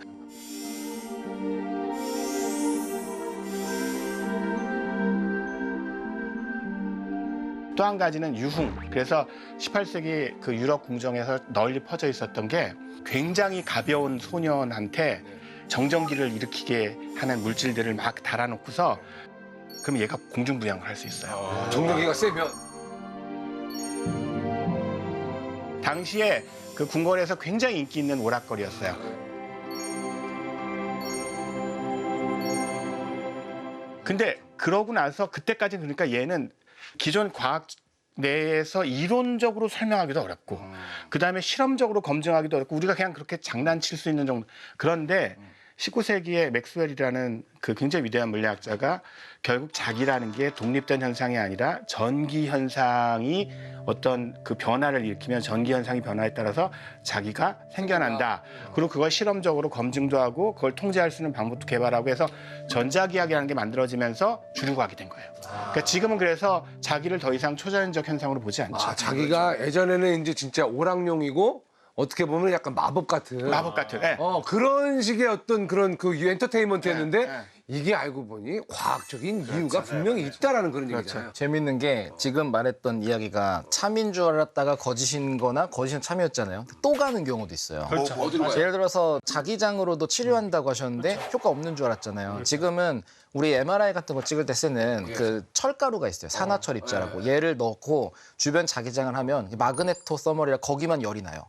D: 또 한 가지는 유흥. 그래서 18세기 그 유럽 궁정에서 널리 퍼져 있었던 게 굉장히 가벼운 소년한테 정전기를 일으키게 하는 물질들을 막 달아놓고서 그럼 얘가 공중부양을 할 수 있어요.
A: 정전기가 세면
D: 당시에 그 궁궐에서 굉장히 인기 있는 오락거리였어요. 근데 그러고 나서 그때까지 그러니까 얘는 기존 과학 내에서 이론적으로 설명하기도 어렵고 그다음에 실험적으로 검증하기도 어렵고 우리가 그냥 그렇게 장난칠 수 있는 정도. 그런데 19세기에 맥스웰이라는 그 굉장히 위대한 물리학자가 결국 자기라는 게 독립된 현상이 아니라 전기 현상이 어떤 그 변화를 일으키면 전기 현상이 변화에 따라서 자기가 생겨난다. 그리고 그걸 실험적으로 검증도 하고 그걸 통제할 수 있는 방법도 개발하고 해서 전자기학이라는 게 만들어지면서 주류과학이 된 거예요. 그러니까 지금은 그래서 자기를 더 이상 초자연적 현상으로 보지 않죠.
A: 아, 자기가 예전에는 이제 진짜 오락용이고 어떻게 보면 약간 마법 같은
D: 마법 같은. 네.
A: 그런 식의 어떤 그런 그 엔터테인먼트였는데
D: 네.
A: 이게 알고 보니 과학적인 이유가 분명히 있다라는 그런 얘기잖아요.
E: 재밌는 게 지금 말했던 이야기가 참인 줄 알았다가 거짓인 거나 거짓은 참이었잖아요. 또 가는 경우도 있어요.
A: 어디로 가요?
E: 예를 들어서 자기장으로도 치료한다고 하셨는데 효과 없는 줄 알았잖아요. 지금은 우리 MRI 같은 거 찍을 때 쓰는 그 철가루가 있어요. 산화철 입자라고. 얘를 넣고 주변 자기장을 하면 마그네토 서머리라 거기만 열이 나요.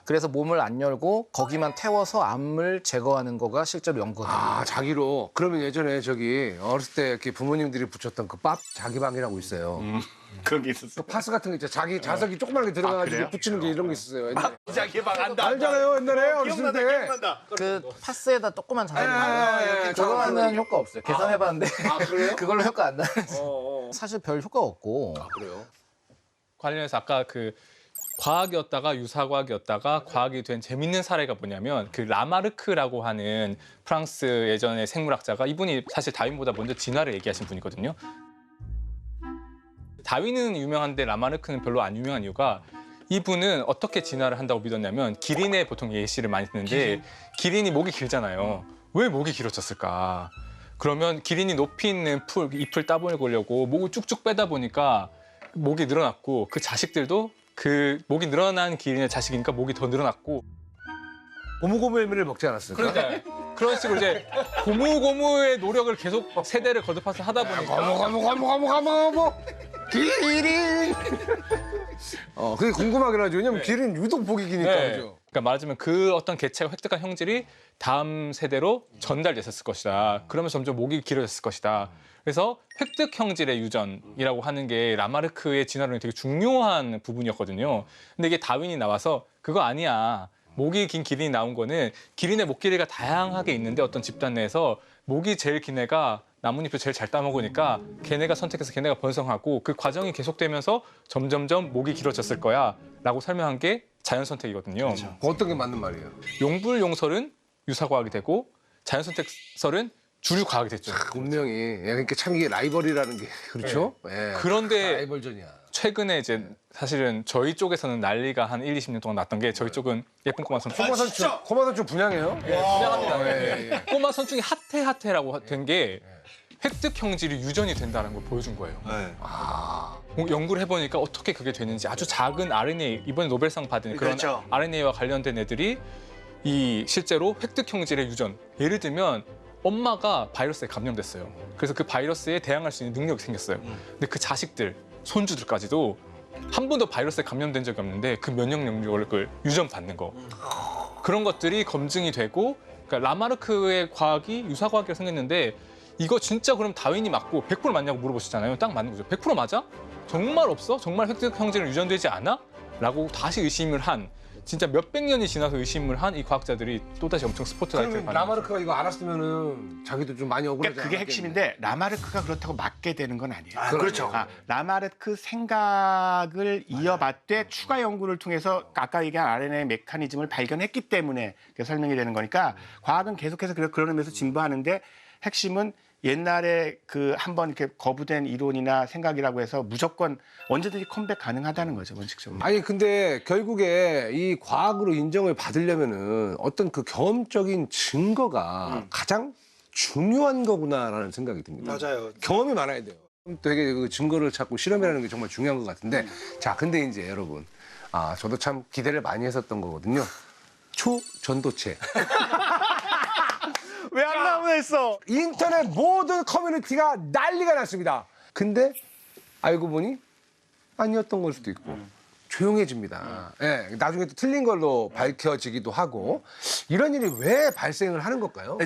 E: 그래서 몸을 안 열고 거기만 태워서 암을 제거하는 거가 실제로 연구가 됩니다.
A: 아, 자기로. 그러면 예전에 저기 어렸을 때 이렇게 부모님들이 붙였던 그 밥 자기방이라고 있어요.
D: 그런 게 있었어요.
A: 그 파스 같은 거 있죠. 자기 자석이 조그맣게 들어가가지고
D: 그래요?
A: 붙이는 게 이런 게 있었어요. 옛날에.
D: 자기방 안다.
A: 알잖아요, 옛날에 어렸을 때.
E: 그 파스에다 조그만 자석이
A: 예,
E: 나요.
A: 예,
E: 그거 하면 효과 없어요. 계산해봤는데
A: 아, 그래요?
E: 그걸로 효과 안 나요. 사실 별 효과 없고
A: 그래요?
B: 관련해서 아까 그 과학이었다가 유사과학이었다가 과학이 된 재밌는 사례가 뭐냐면 그 라마르크라고 하는 프랑스 예전의 생물학자가 이분이 사실 다윈보다 먼저 진화를 얘기하신 분이거든요. 다윈은 유명한데 라마르크는 별로 안 유명한 이유가 이분은 어떻게 진화를 한다고 믿었냐면 기린에 보통 예시를 많이 드는데 기린이 목이 길잖아요. 왜 목이 길어졌을까? 그러면 기린이 높이 있는 잎을 따먹으려고 목을 쭉쭉 빼다 보니까 목이 늘어났고 그 자식들도 그 목이 늘어난 기린의 자식이니까 목이 더 늘어났고
A: 고무고무엘미를 먹지 않았을까?
B: 그러니까 그런 식으로 이제 고무고무의 노력을 계속 세대를 거듭해서 하다 보니까
A: 고무 기린. 그게 궁금하긴 하죠. 왜냐면 기린 유독 보기 기니까
B: 네.
A: 그죠?
B: 그러니까 말하자면 그 어떤 개체가 획득한 형질이 다음 세대로 전달됐을 것이다. 그러면 점점 목이 길어졌을 것이다. 그래서 획득 형질의 유전이라고 하는 게 라마르크의 진화론이 되게 중요한 부분이었거든요. 근데 이게 다윈이 나와서 그거 아니야. 목이 긴 기린이 나온 거는 기린의 목 길이가 다양하게 있는데 어떤 집단 내에서 목이 제일 긴 애가 나뭇잎을 제일 잘 따먹으니까 걔네가 선택해서 걔네가 번성하고 그 과정이 계속되면서 점점점 목이 길어졌을 거야 라고 설명한 게 자연 선택이거든요.
A: 어떤 게 맞는 말이에요?
B: 용불용설은 유사과학이 되고 자연 선택설은 주류 과학이 됐죠.
A: 운명이. 그러니까 참 이게 라이벌이라는 게 그렇죠? 예.
B: 그런데
A: 라이벌전이야.
B: 최근에 이제 사실은 저희 쪽에서는 난리가 한 1, 20년 동안 났던 게 저희 쪽은 예쁜 꼬마 선충.
A: 코마선충 분양해요?
B: 분양합니다. 꼬마 선충이 핫해라고 된 게 획득 형질이 유전이 된다는 걸 보여준 거예요. 연구를 해보니까 어떻게 그게 되는지 아주 작은 RNA, 이번에 노벨상 받은 그런
C: 그렇죠.
B: RNA와 관련된 애들이 이 실제로 획득 형질의 유전, 예를 들면 엄마가 바이러스에 감염됐어요. 그래서 그 바이러스에 대항할 수 있는 능력이 생겼어요. 근데 그 자식들, 손주들까지도 한 번도 바이러스에 감염된 적이 없는데 그 면역 능력을 유전받는 거. 그런 것들이 검증이 되고 그러니까 라마르크의 과학이 유사과학이라고 생겼는데 이거 진짜 그럼 다윈이 맞고 100% 맞냐고 물어보시잖아요. 딱 맞는 거죠. 100% 맞아? 정말 없어? 정말 획득 형질은 유전되지 않아? 라고 다시 의심을 한 진짜 몇백 년이 지나서 의심을 한 이 과학자들이 또다시 엄청 스포트라이트를
A: 그러면
B: 받는 거죠.
A: 라마르크가 이거 알았으면은 자기도 좀 많이 억울하지
D: 그러니까 그게
A: 않았겠네.
D: 핵심인데 라마르크가 그렇다고 맞게 되는 건 아니에요.
C: 그렇죠.
D: 라마르크 생각을 이어받되 추가 연구를 통해서 아까 얘기한 RNA 메커니즘을 발견했기 때문에 그게 설명이 되는 거니까 과학은 계속해서 그런 의미에서 진보하는데 핵심은 옛날에 그 한번 이렇게 거부된 이론이나 생각이라고 해서 무조건 언제든지 컴백 가능하다는 거죠, 원칙적으로.
A: 아니 근데 결국에 이 과학으로 인정을 받으려면은 어떤 그 경험적인 증거가 가장 중요한 거구나라는 생각이 듭니다.
C: 맞아요.
A: 경험이 많아야 돼요. 되게 그 증거를 찾고 실험이라는 게 정말 중요한 것 같은데 자 근데 이제 여러분 저도 참 기대를 많이 했었던 거거든요. 초전도체.
C: 왜 안 나오나 했어?
A: 인터넷 모든 커뮤니티가 난리가 났습니다. 근데 알고 보니 아니었던 걸 수도 있고 조용해집니다. 예, 나중에 또 틀린 걸로 밝혀지기도 하고 이런 일이 왜 발생을 하는 걸까요?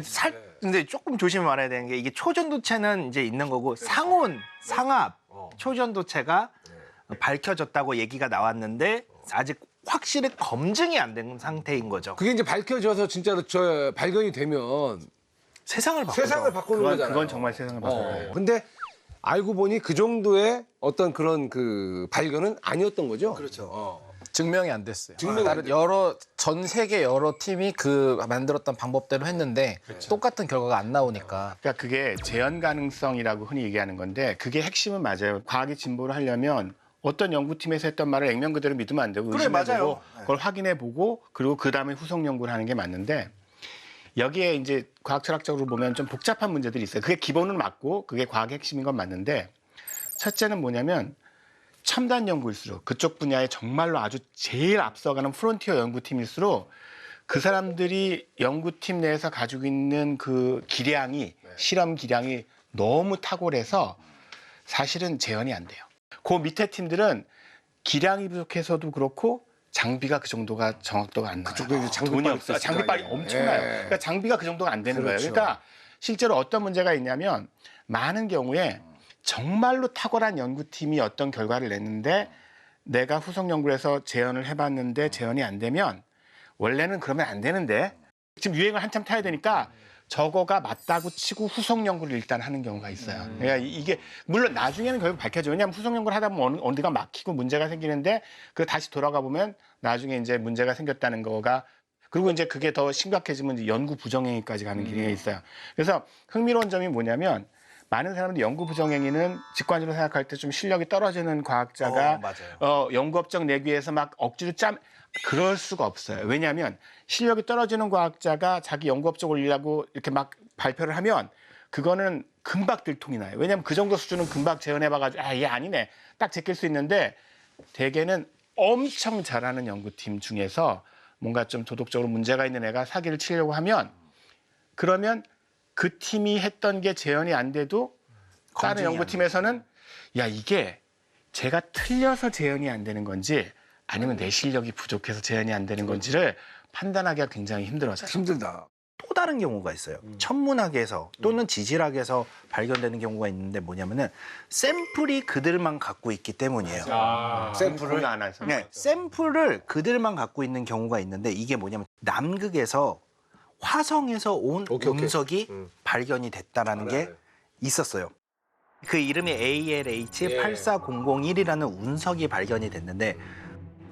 C: 근데 조금 조심히 말해야 되는 게 이게 초전도체는 이제 있는 거고 상온, 상압, 초전도체가 밝혀졌다고 얘기가 나왔는데 아직 확실히 검증이 안 된 상태인 거죠.
A: 그게 이제 밝혀져서 진짜로 발견이 되면
C: 세상을 바꾸죠.
A: 세상을 바꾸는 거잖아요.
D: 그건 정말 세상을 바꿔요.
A: 근데 알고 보니 그 정도의 어떤 그런 그 발견은 아니었던 거죠. 그렇죠.
E: 증명이 안 됐어요.
A: 증명이
E: 다른
A: 안 됐죠.
E: 전 세계 여러 팀이 그 만들었던 방법대로 했는데 똑같은 결과가 안 나오니까.
D: 그러니까 그게 재현 가능성이라고 흔히 얘기하는 건데 그게 핵심은 맞아요. 과학이 진보를 하려면 어떤 연구팀에서 했던 말을 액면 그대로 믿으면 안 되고
C: 그래,
D: 의심해보고
C: 맞아요.
D: 그걸 확인해보고 그리고 그다음에 후속 연구를 하는 게 맞는데 여기에 이제 과학 철학적으로 보면 좀 복잡한 문제들이 있어요. 그게 기본은 맞고 그게 과학의 핵심인 건 맞는데 첫째는 뭐냐면 첨단 연구일수록 그쪽 분야에 정말로 아주 제일 앞서가는 프론티어 연구팀일수록 그 사람들이 연구팀 내에서 가지고 있는 그 기량이 실험 기량이 너무 탁월해서 사실은 재현이 안 돼요. 그 밑에 팀들은 기량이 부족해서도 그렇고 장비가 그 정도가 정확도가 안 나요.
A: 그쪽도 이제 장비빨이
D: 돈이 없어.
A: 있었을
D: 장비빨이
A: 거 아니에요.
D: 엄청나요.
A: 예.
D: 그러니까 장비가 그 정도가 안 되는
A: 그렇죠.
D: 거예요. 그러니까 실제로 어떤 문제가 있냐면 많은 경우에 정말로 탁월한 연구팀이 어떤 결과를 냈는데 내가 후속 연구를 해서 재현을 해봤는데 재현이 안 되면 원래는 그러면 안 되는데 지금 유행을 한참 타야 되니까 저거가 맞다고 치고 후속 연구를 일단 하는 경우가 있어요. 그러니까 이게 물론 나중에는 결국 밝혀져요. 왜냐하면 후속 연구를 하다 보면 어디가 막히고 문제가 생기는데 그 다시 돌아가 보면 나중에 이제 문제가 생겼다는 거가 그리고 이제 그게 더 심각해지면 이제 연구 부정행위까지 가는 길이 있어요. 그래서 흥미로운 점이 뭐냐면 많은 사람들이 연구 부정행위는 직관적으로 생각할 때 좀 실력이 떨어지는 과학자가
C: 맞아요.
D: 연구업적 내기 위해서 막 억지로 그럴 수가 없어요. 왜냐하면 실력이 떨어지는 과학자가 자기 연구업적 올리려고 이렇게 막 발표를 하면 그거는 금방 들통이 나요. 왜냐하면 그 정도 수준은 금방 재현해봐가지고 얘 아니네 딱 제낄 수 있는데 대개는 엄청 잘하는 연구팀 중에서 뭔가 좀 도덕적으로 문제가 있는 애가 사기를 치려고 하면 그러면 그 팀이 했던 게 재현이 안 돼도 다른 연구팀에서는 야 이게 제가 틀려서 재현이 안 되는 건지 아니면 내 실력이 부족해서 재현이 안 되는 건지를 판단하기가 굉장히 힘들어져요.
A: 힘들다.
C: 또 다른 경우가 있어요. 천문학에서 또는 지질학에서 발견되는 경우가 있는데 뭐냐면은 샘플이 그들만 갖고 있기 때문이에요.
D: 샘플을 안 해서.
C: 네, 샘플을 그들만 갖고 있는 경우가 있는데 이게 뭐냐면 남극에서 화성에서 온 운석이 발견이 됐다라는 게 있었어요. 그 이름이 ALH84001이라는 운석이 발견이 됐는데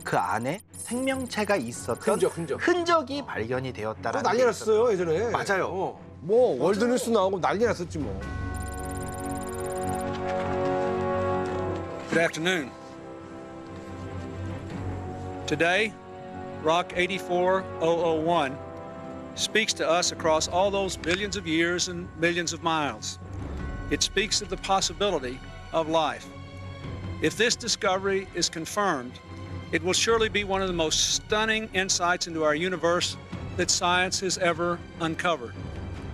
C: 그 안에 생명체가 있었던 흔적이 발견이 되었다라는
A: 난리
C: 게
A: 났어요 예전에.
C: 맞아요.
A: 뭐 월드뉴스 나오고 난리 났었지 뭐.
F: Good afternoon. Today, Rock 84001 speaks to us across all those billions of years and millions of miles. It speaks of the possibility of life. If this discovery is confirmed, it will surely be one of the most stunning insights into our universe that science has ever uncovered.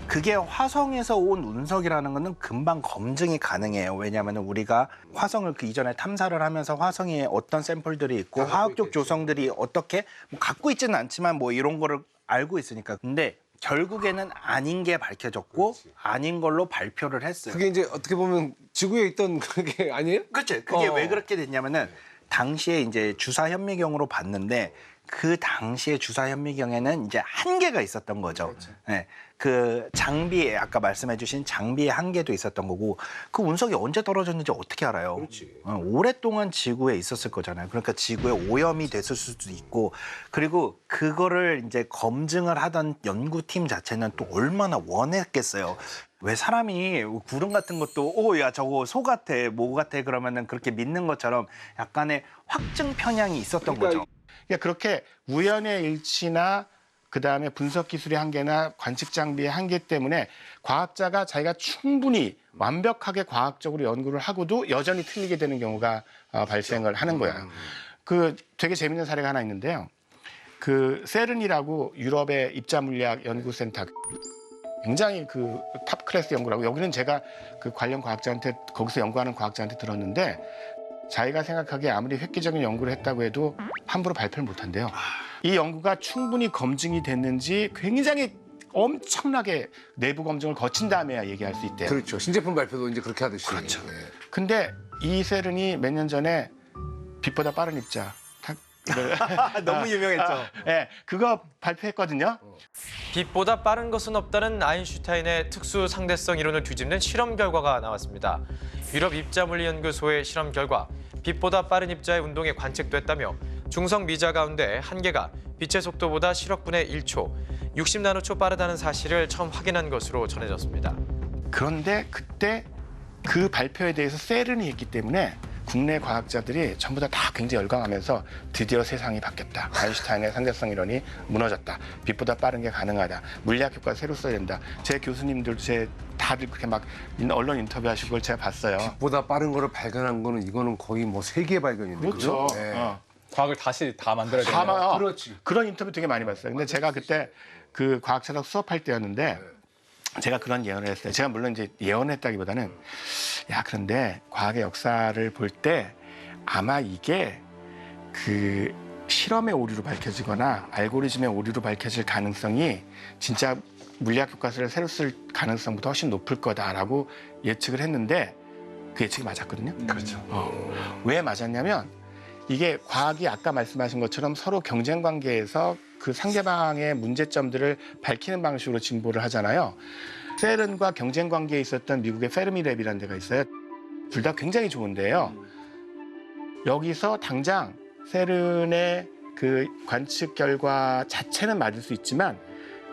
C: 그게 화성에서 온 운석이라는 거는 금방 검증이 가능해요. 왜냐하면 우리가 화성을 그 이전에 탐사를 하면서 화성에 어떤 샘플들이 있고 화학적 조성들이 어떻게 뭐 갖고 있지는 않지만 뭐 이런 거를 알고 있으니까. 근데 결국에는 아닌 게 밝혀졌고 아닌 걸로 발표를 했어요.
A: 그게 이제 어떻게 보면 지구에 있던 그게 아니에요?
C: 그렇죠. 그게 왜 그렇게 됐냐면은 당시에 이제 주사 현미경으로 봤는데 그 당시에 주사 현미경에는 이제 한계가 있었던 거죠. 네. 그 장비에 아까 말씀해주신 장비의 한계도 있었던 거고 그 운석이 언제 떨어졌는지 어떻게 알아요? 오랫동안 지구에 있었을 거잖아요. 그러니까 지구에 오염이 됐을 수도 있고 그리고 그거를 이제 검증을 하던 연구팀 자체는 또 얼마나 원했겠어요. 왜 사람이 구름 같은 것도 야 저거 소 같아 뭐 같아 그러면은 그렇게 믿는 것처럼 약간의 확증 편향이 있었던 거죠.
D: 그러니까 그렇게 우연의 일치나 그다음에 분석 기술의 한계나 관측 장비의 한계 때문에 과학자가 자기가 충분히 완벽하게 과학적으로 연구를 하고도 여전히 틀리게 되는 경우가 발생을 하는 거예요. 그 되게 재밌는 사례가 하나 있는데요. 그 세른이라고 유럽의 입자 물리학 연구센터 굉장히 그 탑 클래스 연구라고 여기는 제가 그 관련 과학자한테 거기서 연구하는 과학자한테 들었는데 자기가 생각하기에 아무리 획기적인 연구를 했다고 해도 함부로 발표를 못 한대요. 이 연구가 충분히 검증이 됐는지 굉장히 엄청나게 내부 검증을 거친 다음에야 얘기할 수 있대요.
A: 그렇죠. 신제품 발표도 이제 그렇게 하듯이.
D: 그렇죠.
A: 예.
D: 근데 이 세른이 몇 년 전에 빛보다 빠른 입자
C: 너무 유명했죠.
D: 네, 그거 발표했거든요.
G: 빛보다 빠른 것은 없다는 아인슈타인의 특수 상대성 이론을 뒤집는 실험 결과가 나왔습니다. 유럽 입자물리연구소의 실험 결과 빛보다 빠른 입자의 운동이 관측됐다며 중성 미자 가운데 한 개가 빛의 속도보다 10억분의 1초, 60나노초 빠르다는 사실을 처음 확인한 것으로 전해졌습니다.
D: 그런데 그때 그 발표에 대해서 세른이 했기 때문에 국내 과학자들이 전부 다 굉장히 열광하면서 드디어 세상이 바뀌었다. 아인슈타인의 상대성 이론이 무너졌다. 빛보다 빠른 게 가능하다. 물리학 효과 새로 써야 된다. 제 교수님들, 다들 그렇게 막 언론 인터뷰하시고 그걸 제가 봤어요.
A: 보다 빠른 거를 발견한 거는 이거는 거의 뭐 세계 발견인데.
D: 그렇죠.
A: 그죠? 예.
B: 과학을 다시 다 만들어야 되는
D: 다만
A: 그렇지.
D: 그런 인터뷰 되게 많이 봤어요. 근데 제가 그때 그 과학자석 수업할 때였는데 제가 그런 예언을 했어요. 제가 물론 이제 예언했다기보다는 그런데 과학의 역사를 볼 때 아마 이게 그 실험의 오류로 밝혀지거나 알고리즘의 오류로 밝혀질 가능성이 진짜 물리학 교과서를 새로 쓸 가능성보다 훨씬 높을 거다라고 예측을 했는데 그 예측이 맞았거든요.
C: 그렇죠.
D: 왜 맞았냐면 이게 과학이 아까 말씀하신 것처럼 서로 경쟁 관계에서 그 상대방의 문제점들을 밝히는 방식으로 진보를 하잖아요. 세른과 경쟁 관계에 있었던 미국의 페르미랩이라는 데가 있어요. 둘 다 굉장히 좋은데요. 여기서 당장 세른의 그 관측 결과 자체는 맞을 수 있지만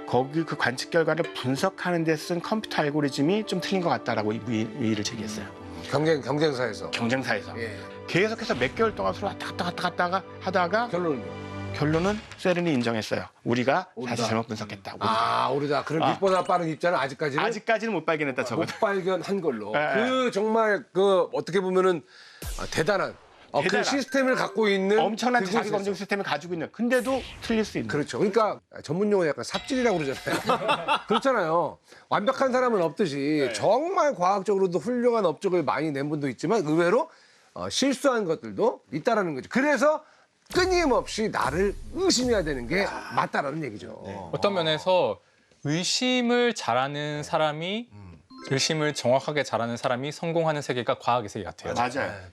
D: 거기 그 관측 결과를 분석하는 데 쓴 컴퓨터 알고리즘이 좀 틀린 것 같다라고 이의를 제기했어요.
A: 경쟁사에서.
D: 경쟁사에서.
A: 예.
D: 계속해서 몇 개월 동안 서로 왔다 갔다 하다가 결론은 세른이 인정했어요. 우리가 사실 잘못 분석했다고.
A: 오르다. 그럼 빛보다 빠른 입자는 아직까지는
D: 아직까지는 못 발견했다 적어도.
A: 못 발견한 걸로.
D: 네.
A: 그 정말 그 어떻게 보면은 대단한 그
D: 대단한.
A: 시스템을 갖고 있는
D: 엄청난 자기
A: 그곳에서.
D: 검증 시스템을 가지고 있는. 근데도 틀릴 수 있는.
A: 그렇죠. 그러니까 전문 용어 약간 삽질이라고 그러잖아요. 그렇잖아요. 완벽한 사람은 없듯이 정말 과학적으로도 훌륭한 업적을 많이 낸 분도 있지만 의외로 실수한 것들도 있다라는 거죠. 그래서 끊임없이 나를 의심해야 되는 게 맞다라는 얘기죠.
B: 어떤 면에서 의심을 잘하는 사람이 의심을 정확하게 잘하는 사람이 성공하는 세계가 과학의 세계 같아요.
D: 맞아요.